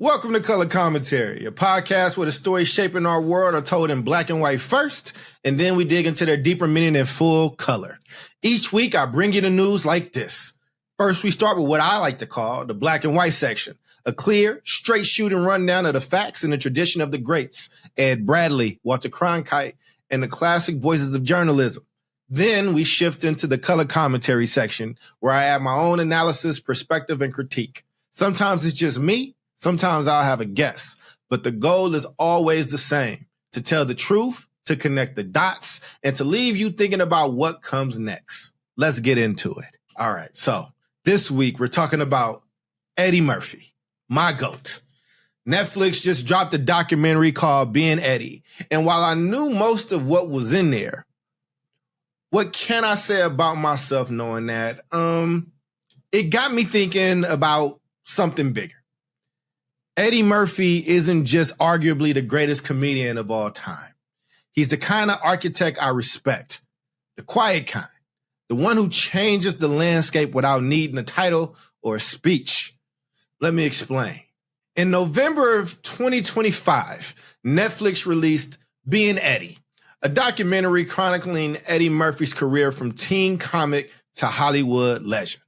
Welcome to Color Commentary, a podcast where the stories shaping our world are told in black and white first, and then we dig into their deeper meaning in full color. Each week, I bring you the news like this. First, we start with what I like to call the black and white section, a clear, straight shooting rundown of the facts and the tradition of the greats, Ed Bradley, Walter Cronkite, and the classic voices of journalism. Then we shift into the color commentary section, where I add my own analysis, perspective, and critique. Sometimes it's just me. Sometimes I'll have a guess, but the goal is always the same: to tell the truth, to connect the dots, and to leave you thinking about what comes next. Let's get into it. All right, so this week we're talking about Eddie Murphy, my GOAT. Netflix just dropped a documentary called Being Eddie, and while I knew most of what was in there, what can I say about myself knowing that? It got me thinking about something bigger. Eddie Murphy isn't just arguably the greatest comedian of all time. He's the kind of architect I respect, the quiet kind, the one who changes the landscape without needing a title or a speech. Let me explain. In November of 2025, Netflix released Being Eddie, a documentary chronicling Eddie Murphy's career from teen comic to Hollywood legend.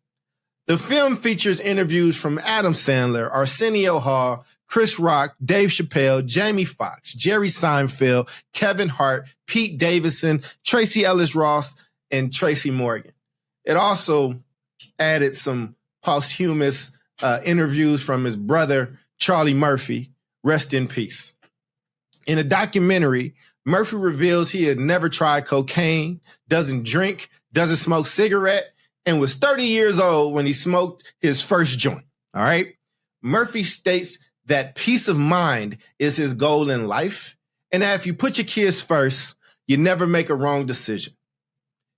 The film features interviews from Adam Sandler, Arsenio Hall, Chris Rock, Dave Chappelle, Jamie Foxx, Jerry Seinfeld, Kevin Hart, Pete Davidson, Tracy Ellis Ross, and Tracy Morgan. It also added some posthumous interviews from his brother, Charlie Murphy, rest in peace. In the documentary, Murphy reveals he had never tried cocaine, doesn't drink, doesn't smoke cigarette, and was 30 years old when he smoked his first joint, all right? Murphy states that peace of mind is his goal in life, and that if you put your kids first, you never make a wrong decision.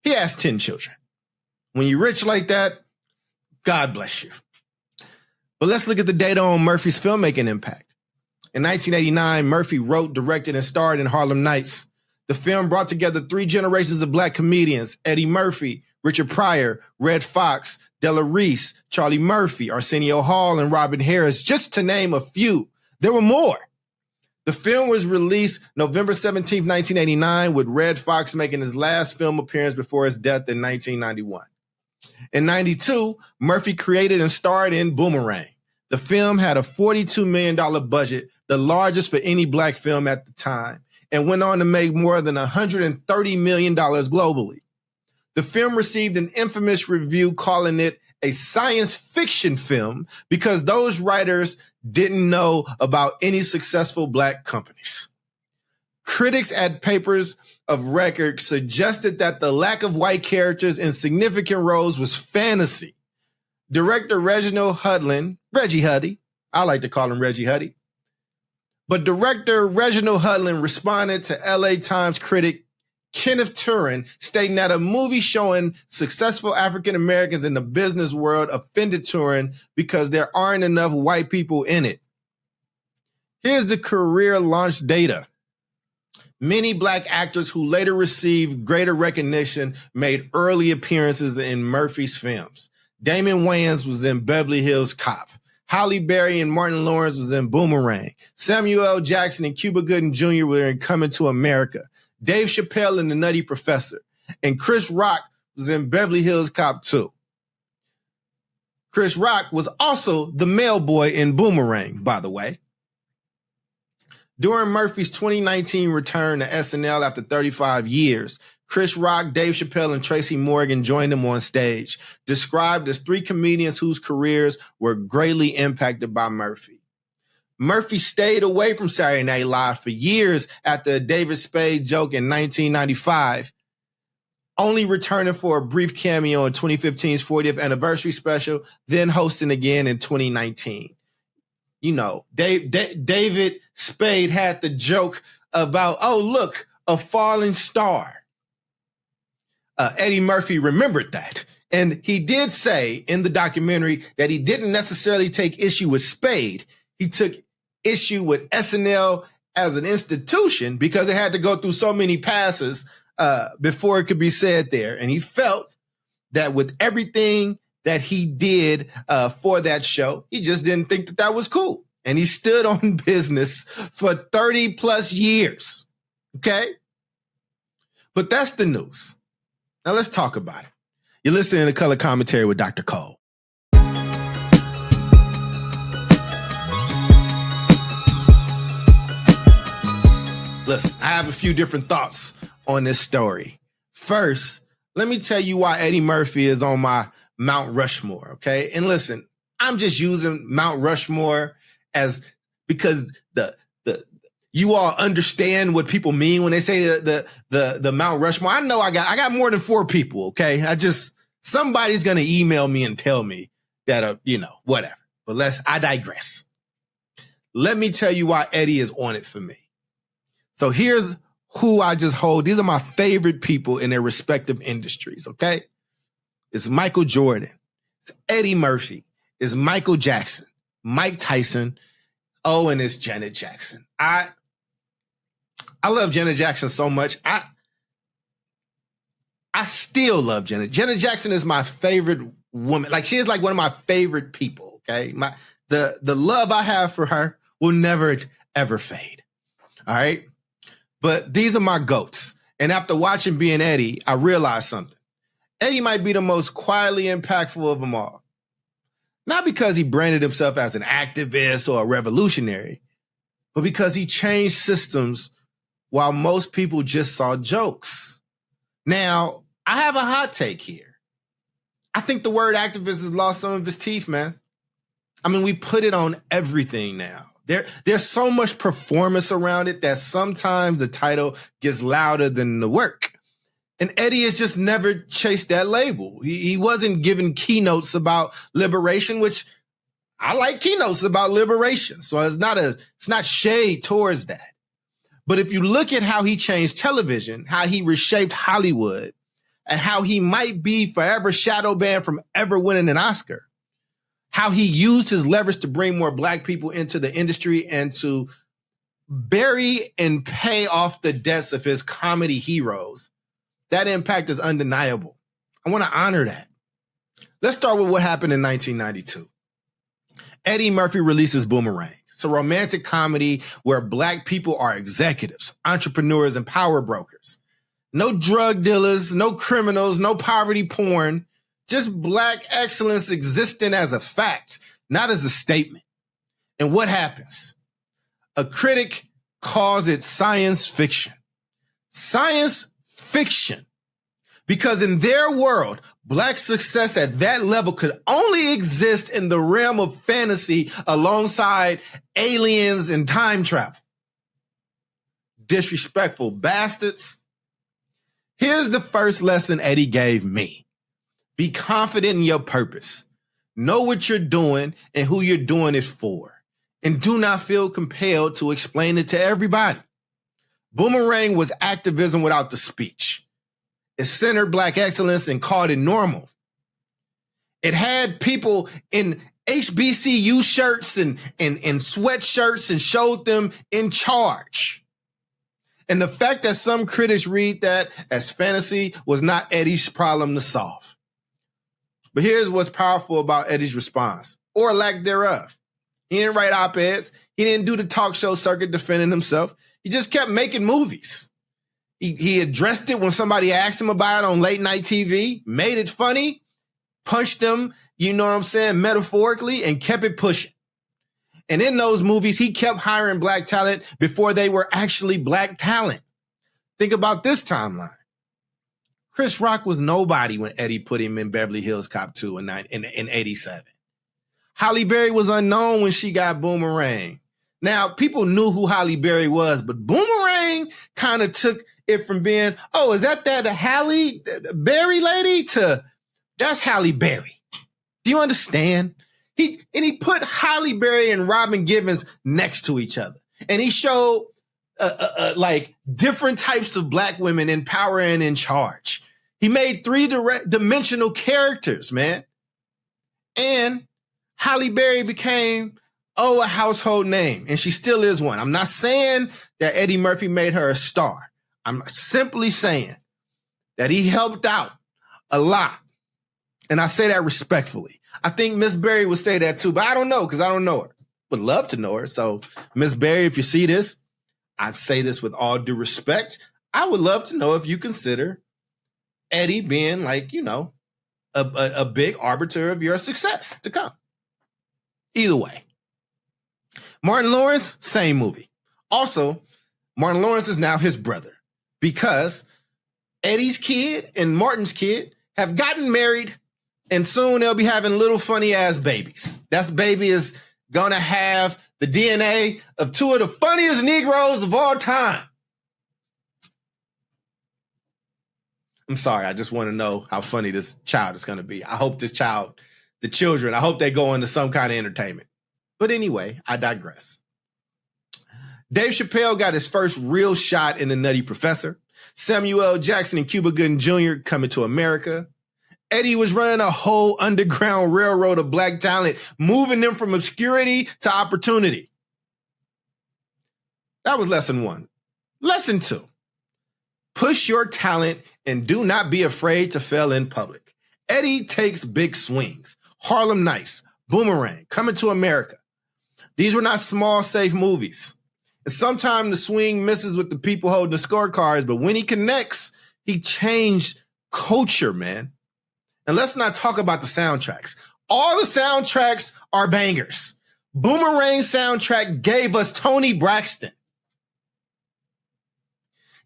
He has 10 children. When you're rich like that, God bless you. But let's look at the data on Murphy's filmmaking impact. In 1989, Murphy wrote, directed, and starred in Harlem Nights. The film brought together 3 generations of black comedians: Eddie Murphy, Richard Pryor, Red Fox, Della Reese, Charlie Murphy, Arsenio Hall, and Robin Harris, just to name a few. There were more. The film was released November 17, 1989, with Red Fox making his last film appearance before his death in 1991. In 92, Murphy created and starred in Boomerang. The film had a $42 million budget, the largest for any black film at the time, and went on to make more than $130 million globally. The film received an infamous review calling it a science fiction film because those writers didn't know about any successful black companies. Critics at Papers of Record suggested that the lack of white characters in significant roles was fantasy. Director Reginald Hudlin, Reggie Huddy, I like to call him Reggie Huddy, but director Reginald Hudlin responded to LA Times critic Kenneth Turin, stating that a movie showing successful African Americans in the business world offended Turin because there aren't enough white people in it. Here's the career launch data. Many black actors who later received greater recognition made early appearances in Murphy's films. Damon Wayans was in Beverly Hills Cop. Halle Berry and Martin Lawrence was in Boomerang. Samuel L. Jackson and Cuba Gooding Jr. were in Coming to America. Dave Chappelle in The Nutty Professor. And Chris Rock was in Beverly Hills Cop 2. Chris Rock was also the mail boy in Boomerang, by the way. During Murphy's 2019 return to SNL after 35 years, Chris Rock, Dave Chappelle, and Tracy Morgan joined him on stage, described as 3 comedians whose careers were greatly impacted by Murphy. Murphy stayed away from Saturday Night Live for years after a David Spade joke in 1995, only returning for a brief cameo in 2015's 40th anniversary special, then hosting again in 2019. You know, David Spade had the joke about, oh, look, a falling star. Eddie Murphy remembered that. And he did say in the documentary that he didn't necessarily take issue with Spade. He took issue with SNL as an institution because it had to go through so many passes before it could be said there. And he felt that with everything that he did for that show, he just didn't think that that was cool. and he stood on business for 30 plus years. Okay? But that's the news. Now let's talk about it. You're listening to Color Commentary with Dr. Cole. Listen, I have a few different thoughts on this story. First, let me tell you why Eddie Murphy is on my Mount Rushmore, okay? And listen, I'm just using Mount Rushmore as because you all understand what people mean when they say the Mount Rushmore. I know I got more than 4 people, okay? Somebody's gonna email me and tell me that whatever. But I digress. Let me tell you why Eddie is on it for me. So here's who I just hold. These are my favorite people in their respective industries, okay? It's Michael Jordan. It's Eddie Murphy. It's Michael Jackson. Mike Tyson. Oh, and it's Janet Jackson. I love Janet Jackson so much. I still love Janet. Janet Jackson is my favorite woman. Like, she is like one of my favorite people, okay? The love I have for her will never, ever fade, all right? But these are my GOATs. And after watching Being Eddie, I realized something. Eddie might be the most quietly impactful of them all. Not because he branded himself as an activist or a revolutionary, but because he changed systems while most people just saw jokes. Now, I have a hot take here. I think the word activist has lost some of its teeth, man. I mean, we put it on everything now. There's so much performance around it that sometimes the title gets louder than the work. And Eddie has just never chased that label. He wasn't giving keynotes about liberation, which I like keynotes about liberation. So it's not shade towards that. But if you look at how he changed television, how he reshaped Hollywood, and how he might be forever shadow banned from ever winning an Oscar, how he used his leverage to bring more Black people into the industry and to bury and pay off the debts of his comedy heroes, that impact is undeniable. I want to honor that. Let's start with what happened in 1992. Eddie Murphy releases Boomerang. It's a romantic comedy where Black people are executives, entrepreneurs, and power brokers. No drug dealers, no criminals, no poverty porn. Just Black excellence existing as a fact, not as a statement. And what happens? A critic calls it science fiction. Science fiction. Because in their world, Black success at that level could only exist in the realm of fantasy alongside aliens and time travel. Disrespectful bastards. Here's the first lesson Eddie gave me. Be confident in your purpose. Know what you're doing and who you're doing it for. And do not feel compelled to explain it to everybody. Boomerang was activism without the speech. It centered Black excellence and called it normal. It had people in HBCU shirts and sweatshirts and showed them in charge. And the fact that some critics read that as fantasy was not Eddie's problem to solve. But here's what's powerful about Eddie's response, or lack thereof. He didn't write op-eds. He didn't do the talk show circuit defending himself. He just kept making movies. He addressed it when somebody asked him about it on late night TV, made it funny, punched them, you know what I'm saying, metaphorically, and kept it pushing. And in those movies, he kept hiring Black talent before they were actually Black talent. Think about this timeline. Chris Rock was nobody when Eddie put him in Beverly Hills Cop 2 in 87. Halle Berry was unknown when she got Boomerang. Now, people knew who Halle Berry was, but Boomerang kind of took it from being, oh, is that Halle Berry lady to that's Halle Berry. Do you understand? He put Halle Berry and Robin Givens next to each other. And he showed like different types of Black women in power and in charge. He made 3-dimensional characters, man. And Halle Berry became, a household name. And she still is one. I'm not saying that Eddie Murphy made her a star. I'm simply saying that he helped out a lot. And I say that respectfully. I think Miss Berry would say that too, but I don't know because I don't know her. would love to know her. So, Miss Berry, if you see this, I say this with all due respect. I would love to know if you consider Eddie being like, a big arbiter of your success to come. Either way. Martin Lawrence, same movie. Also, Martin Lawrence is now his brother because Eddie's kid and Martin's kid have gotten married, and soon they'll be having little funny ass babies. That baby is going to have the DNA of two of the funniest Negroes of all time. I'm sorry. I just want to know how funny this child is going to be. I hope the children, I hope they go into some kind of entertainment. But anyway, I digress. Dave Chappelle got his first real shot in The Nutty Professor. Samuel L. Jackson and Cuba Gooding Jr. coming to America. Eddie was running a whole underground railroad of black talent, moving them from obscurity to opportunity. That was lesson 1. Lesson 2. Push your talent and do not be afraid to fail in public. Eddie takes big swings. Harlem Nights, Boomerang, Coming to America. These were not small, safe movies. And sometimes the swing misses with the people holding the scorecards, but when he connects, he changed culture, man. And let's not talk about the soundtracks. All the soundtracks are bangers. Boomerang soundtrack gave us Tony Braxton.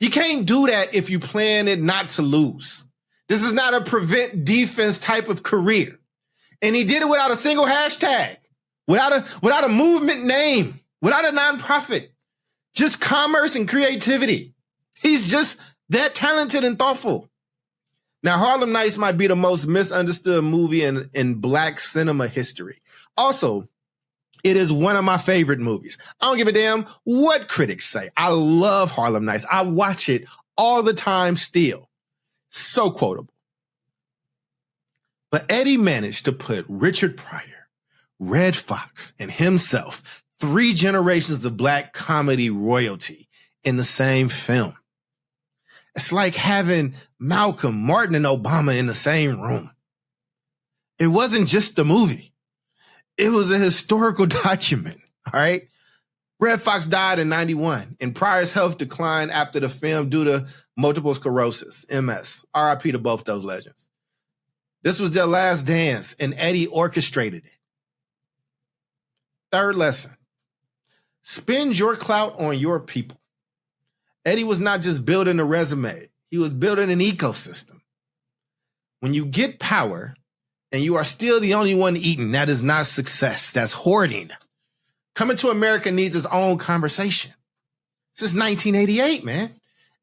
You can't do that if you plan it not to lose. This is not a prevent defense type of career. And he did it without a single hashtag, without a movement name, without a nonprofit, just commerce and creativity. He's just that talented and thoughtful. Now, Harlem Nights might be the most misunderstood movie in black cinema history. Also, it is one of my favorite movies. I don't give a damn what critics say. I love Harlem Nights. I watch it all the time still. So quotable. But Eddie managed to put Richard Pryor, Red Fox, and himself, 3 generations of black comedy royalty, in the same film. It's like having Malcolm, Martin, and Obama in the same room. It wasn't just a movie. It was a historical document, all right? Red Fox died in 91, and Pryor's health declined after the film due to multiple sclerosis, MS. RIP to both those legends. This was their last dance, and Eddie orchestrated it. Third lesson. Spend your clout on your people. Eddie was not just building a resume. He was building an ecosystem. When you get power and you are still the only one eating, that is not success. That's hoarding. Coming to America needs its own conversation. Since 1988, man.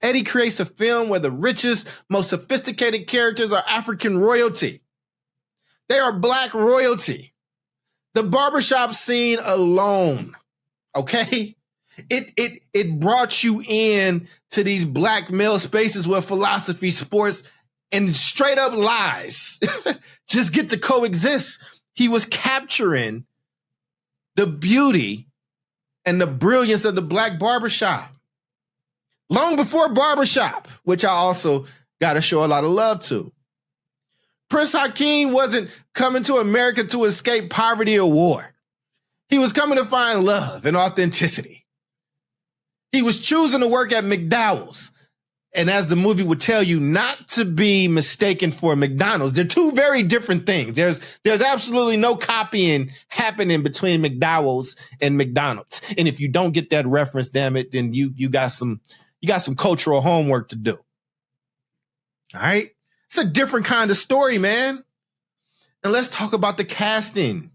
Eddie creates a film where the richest, most sophisticated characters are African royalty. They are black royalty. The barbershop scene alone, okay? It brought you in to these black male spaces where philosophy, sports, and straight up lies just get to coexist. He was capturing the beauty and the brilliance of the black barbershop. Long before barbershop, which I also got to show a lot of love to. Prince Hakeem wasn't coming to America to escape poverty or war. He was coming to find love and authenticity. He was choosing to work at McDowell's. And as the movie would tell you, not to be mistaken for McDonald's. They're two very different things. There's absolutely no copying happening between McDowell's and McDonald's. And if you don't get that reference, damn it, then you got some cultural homework to do. All right? It's a different kind of story, man. And let's talk about the casting.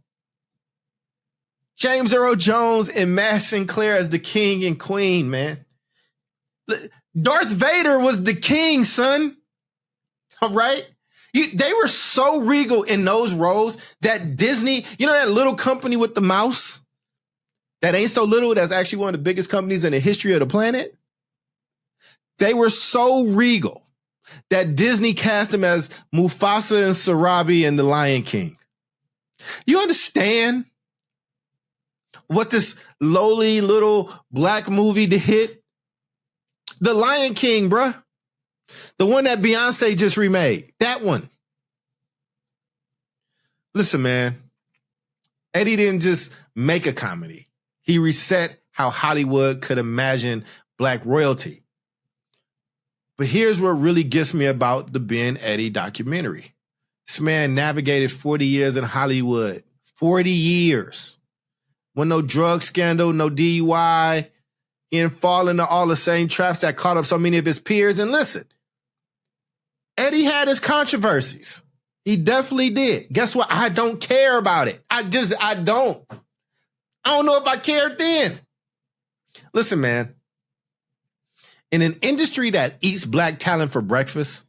James Earl Jones and Matt Sinclair as the king and queen, man. Darth Vader was the king, son. All right? They were so regal in those roles that Disney, you know that little company with the mouse? That ain't so little, that's actually one of the biggest companies in the history of the planet. They were so regal that Disney cast them as Mufasa and Sarabi in The Lion King. You understand what this lowly little black movie hit? The Lion King, bruh. The one that Beyonce just remade. That one. Listen, man. Eddie didn't just make a comedy. He reset how Hollywood could imagine Black royalty. But here's what really gets me about the Ben Eddie documentary. This man navigated 40 years in Hollywood. 40 years. With no drug scandal, no DUI. He didn't fall into all the same traps that caught up so many of his peers. And listen, Eddie had his controversies. He definitely did. Guess what? I don't care about it. I don't. I don't know if I cared then. Listen, man. In an industry that eats Black talent for breakfast,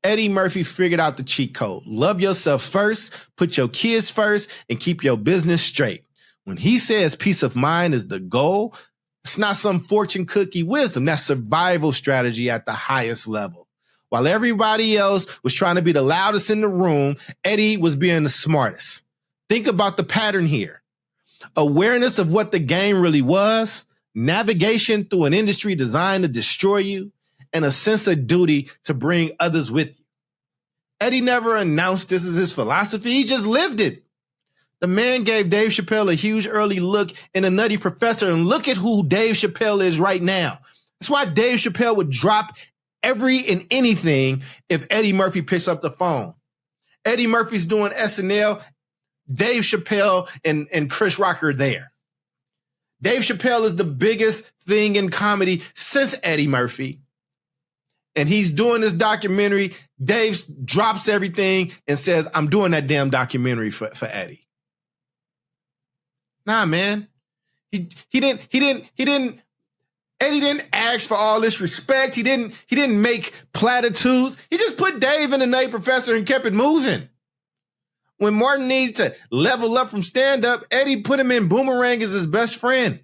Eddie Murphy figured out the cheat code. Love yourself first, put your kids first, and keep your business straight. When he says peace of mind is the goal, it's not some fortune cookie wisdom. That's survival strategy at the highest level. While everybody else was trying to be the loudest in the room, Eddie was being the smartest. Think about the pattern here. Awareness of what the game really was, navigation through an industry designed to destroy you, and a sense of duty to bring others with you. Eddie never announced this as his philosophy. He just lived it. The man gave Dave Chappelle a huge early look in The Nutty Professor, and look at who Dave Chappelle is right now. That's why Dave Chappelle would drop every and anything if Eddie Murphy picks up the phone. Eddie Murphy's doing SNL, Dave Chappelle and Chris Rock are there. Dave Chappelle is the biggest thing in comedy since Eddie Murphy. And he's doing this documentary. Dave drops everything and says, I'm doing that damn documentary for Eddie. Nah, man. Eddie didn't ask for all this respect. He didn't make platitudes. He just put Dave in The Nutty Professor and kept it moving. When Martin needed to level up from stand-up, Eddie put him in Boomerang as his best friend.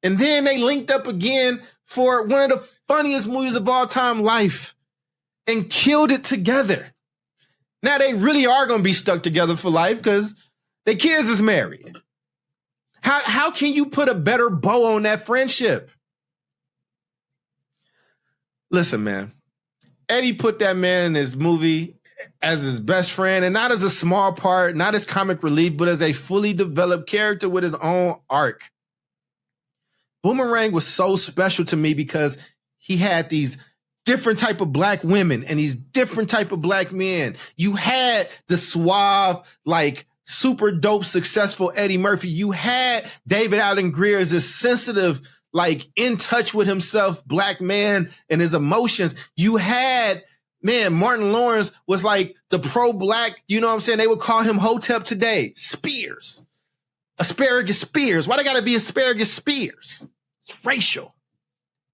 And then they linked up again for one of the funniest movies of all time, Life, and killed it together. Now they really are going to be stuck together for life because their kids is married. How can you put a better bow on that friendship? Listen, man, Eddie put that man in his movie as his best friend, and not as a small part, not as comic relief, but as a fully developed character with his own arc. Boomerang was so special to me because he had these different type of Black women and these different type of Black men. You had the suave, like super dope, successful Eddie Murphy. You had David Allen Greer as this sensitive, like in touch with himself, Black man and his emotions. You had, man, Martin Lawrence was like the pro-Black, you know what I'm saying? They would call him Hotep today. Spears. Asparagus Spears. Why they gotta be Asparagus Spears? It's racial.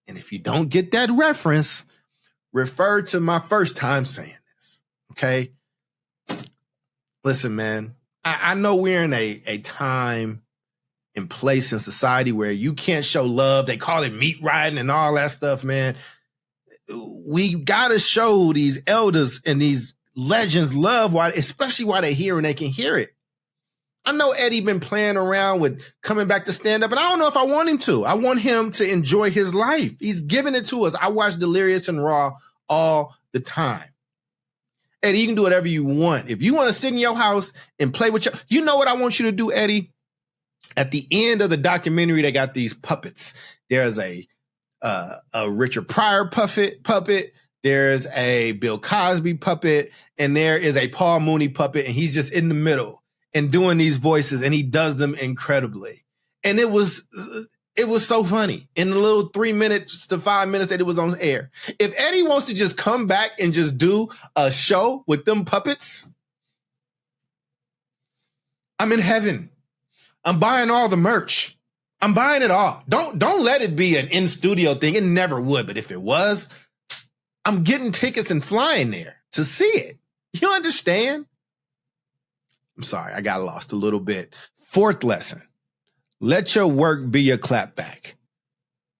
And if you don't get that reference, refer to my first time saying this, okay? Listen, man, I know we're in a time and place in society where you can't show love. They call it meat riding and all that stuff, man. We gotta show these elders and these legends love, especially while they're here and they can hear it. I know Eddie been playing around with coming back to stand up, and I don't know if I want him to. I want him to enjoy his life. He's giving it to us. I watch Delirious and Raw all the time. Eddie, you can do whatever you want. If you want to sit in your house and play with you know what I want you to do, Eddie? At the end of the documentary, they got these puppets. There's a Richard Pryor puppet. There's a Bill Cosby puppet, and there is a Paul Mooney puppet, and he's just in the middle and doing these voices, and he does them incredibly. And it was so funny in the little 3 minutes to 5 minutes that it was on air. If Eddie wants to just come back and just do a show with them puppets, I'm in heaven. I'm buying all the merch. I'm buying it all. Don't let it be an in-studio thing. It never would, but if it was, I'm getting tickets and flying there to see it. You understand? I'm sorry, I got lost a little bit. Fourth lesson. Let your work be your clapback.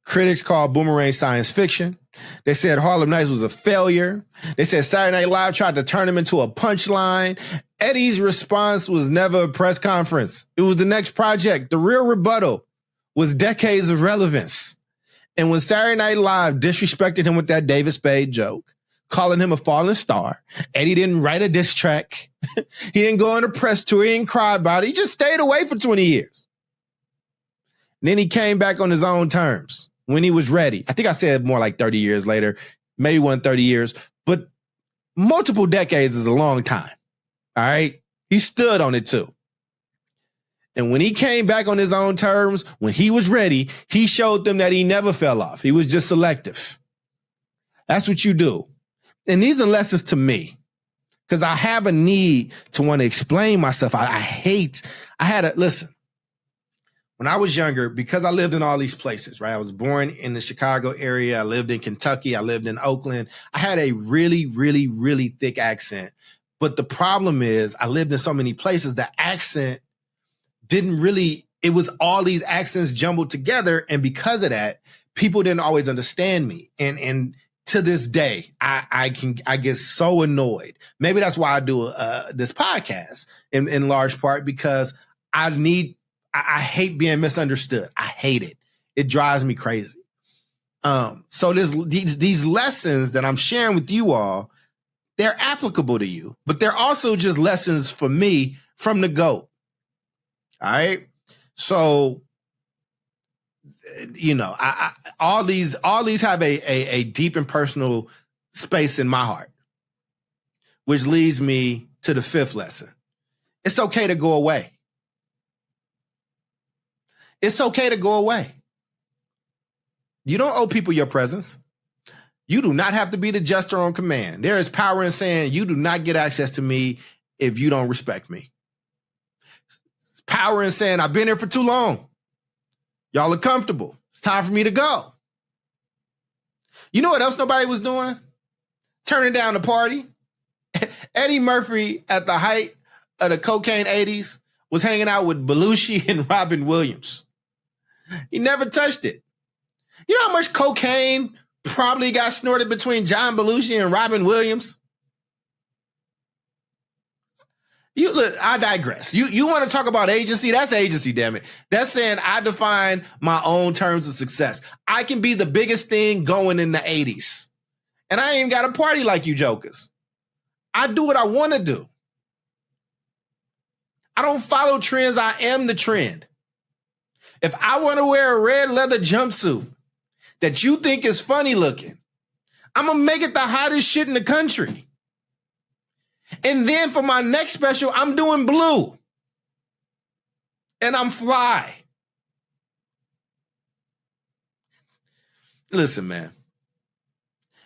Critics called Boomerang science fiction. They said Harlem Nights was a failure. They said Saturday Night Live tried to turn him into a punchline. Eddie's response was never a press conference. It was the next project. The real rebuttal was decades of relevance. And when Saturday Night Live disrespected him with that David Spade joke, calling him a fallen star. Eddie didn't write a diss track. He didn't go on a press tour. He didn't cry about it. He just stayed away for 20 years. And then he came back on his own terms when he was ready. I think I said more like 30 years later, maybe 30 years, but multiple decades is a long time. All right. He stood on it too. And when he came back on his own terms, when he was ready, he showed them that he never fell off. He was just selective. That's what you do. And these are lessons to me because I have a need to want to explain myself. Listen, when I was younger, because I lived in all these places, right? I was born in the Chicago area. I lived in Kentucky. I lived in Oakland. I had a really, really, really thick accent. But the problem is I lived in so many places, the accent it was all these accents jumbled together. And because of that, people didn't always understand me. And to this day, I get so annoyed. Maybe that's why I do this podcast in large part, because I hate being misunderstood. I hate it. It drives me crazy. So these lessons that I'm sharing with you all, they're applicable to you, but they're also just lessons for me from the GOAT. All right. So, all these have a deep and personal space in my heart, which leads me to the fifth lesson. It's okay to go away. It's okay to go away. You don't owe people your presence. You do not have to be the jester on command. There is power in saying you do not get access to me if you don't respect me. It's power in saying I've been here for too long. Y'all are comfortable. It's time for me to go. You know what else nobody was doing? Turning down the party. Eddie Murphy, at the height of the cocaine 80s, was hanging out with Belushi and Robin Williams. He never touched it. You know how much cocaine probably got snorted between John Belushi and Robin Williams? Look, I digress. You want to talk about agency? That's agency, damn it. That's saying I define my own terms of success. I can be the biggest thing going in the 80s. And I ain't even got a party like you jokers. I do what I want to do. I don't follow trends. I am the trend. If I want to wear a red leather jumpsuit that you think is funny looking, I'm going to make it the hottest shit in the country. And then for my next special, I'm doing blue. And I'm fly. Listen, man.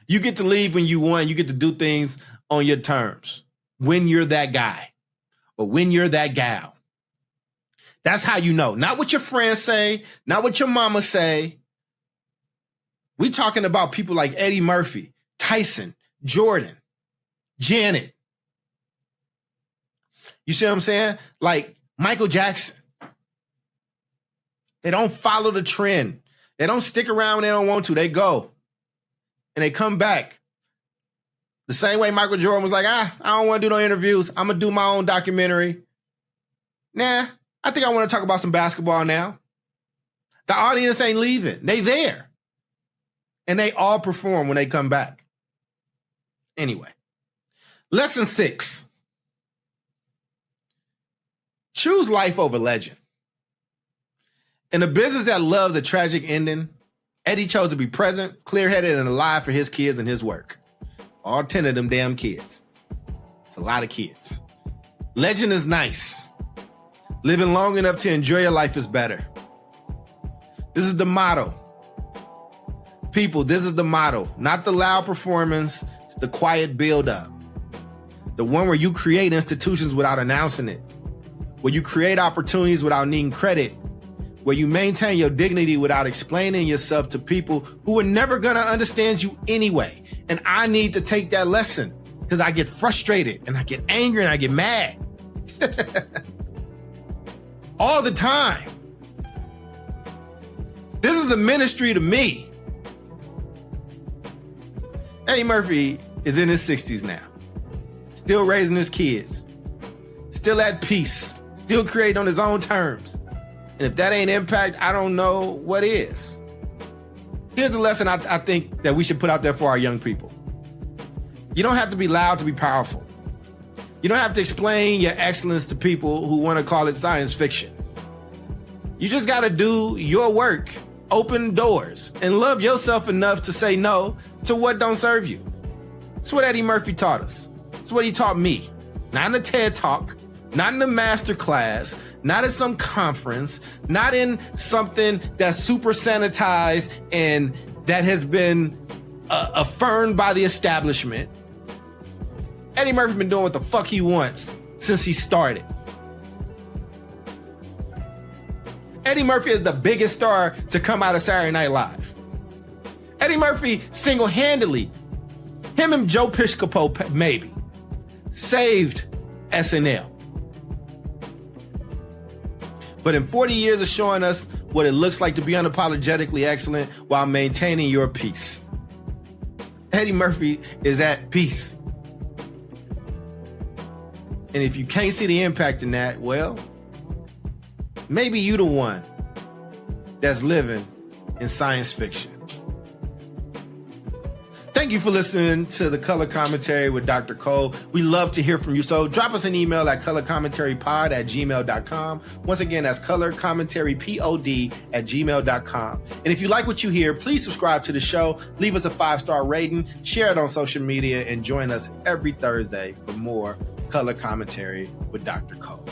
You get to leave when you want. You get to do things on your terms. When you're that guy. Or when you're that gal. That's how you know. Not what your friends say. Not what your mama say. We talking about people like Eddie Murphy, Tyson, Jordan, Janet. You see what I'm saying? Like Michael Jackson. They don't follow the trend. They don't stick around when they don't want to. They go. And they come back. The same way Michael Jordan was like, I don't want to do no interviews. I'm going to do my own documentary. Nah, I think I want to talk about some basketball now. The audience ain't leaving. They there. And they all perform when they come back. Anyway, lesson 6. Choose life over legend. In a business that loves a tragic ending, Eddie chose to be present, clear-headed, and alive for his kids and his work. All 10 of them damn kids. It's a lot of kids. Legend is nice. Living long enough to enjoy your life is better. This is the motto. People, this is the motto. Not the loud performance, it's the quiet build-up. The one where you create institutions without announcing it. Where you create opportunities without needing credit, where you maintain your dignity without explaining yourself to people who are never gonna understand you anyway. And I need to take that lesson because I get frustrated and I get angry and I get mad. All the time. This is a ministry to me. Eddie Murphy is in his 60s now, still raising his kids, still at peace. Still creating on his own terms. And if that ain't impact, I don't know what is. Here's a lesson I think that we should put out there for our young people. You don't have to be loud to be powerful. You don't have to explain your excellence to people who want to call it science fiction. You just got to do your work, open doors, and love yourself enough to say no to what don't serve you. That's what Eddie Murphy taught us. That's what he taught me. Not in a TED Talk, not in a master class, not at some conference, not in something that's super sanitized and that has been affirmed by the establishment. Eddie Murphy been doing what the fuck he wants since he started. Eddie Murphy is the biggest star to come out of Saturday Night Live. Eddie Murphy single-handedly, him and Joe Piscopo maybe, saved SNL. But in 40 years of showing us what it looks like to be unapologetically excellent while maintaining your peace, Eddie Murphy is at peace. And if you can't see the impact in that, well, maybe you the one that's living in science fiction. Thank you for listening to the Color Commentary with Dr. Cole. We love to hear from you. So drop us an email at colorcommentarypod@gmail.com. Once again, that's colorcommentarypod@gmail.com. And if you like what you hear, please subscribe to the show, leave us a 5-star rating, share it on social media, and join us every Thursday for more Color Commentary with Dr. Cole.